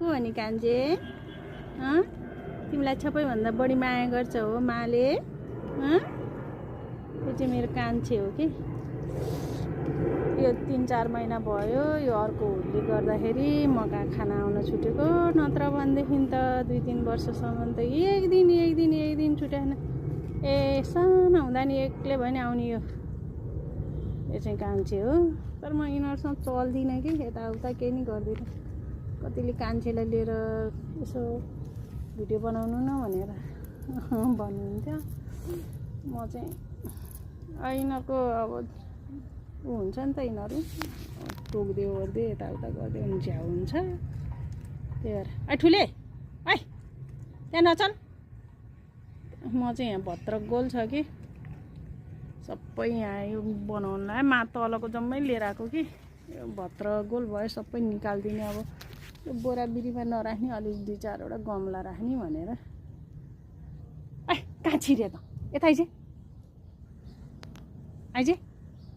को हो नि कान्छे तिमीलाई सबैभन्दा बढी माया गर्छ हो माले यो चाहिँ मेरो कान्छे हो कि यो 3-4 महिना भयो यो अर्को हुलले गर्दाखेरि मका खाना आउन छुटेको नत्र भनेदेखि त 2-3 वर्षसम्म त एक दिन छुटेन ए सानो हुँदा नि एक्लै भयो नि आउने यो चाहिँ कान्छे हो तर म यिनीहरूसँग चल्दिनँ कि यताउता केही नि गर्दिनँ कतिले कान्छेलाई लिएर यसो भिडियो बनाउनु न भनेर भन्नुहुन्थ्यो म चाहिँ यिनीहरूको अब हुन्छ नि त यिनीहरू टोक्दियो ओर्दियो यताउता गरिदियो भने झ्याउ हुन्छ त्यही भएर ठुले है त्यहाँ नचल म चाहिँ यहाँ भत्र गोल छ कि सबै यहाँ यो बनाउनलाई तलको जम्मै लिएर आएको कि यो भत्र गोल भयो सबै निकालिदिने अब यो बोरा बिरीमा नराख्ने अलिक 2-4वटा गमला राख्ने भनेर कहाँ छिर्यो त यता आइज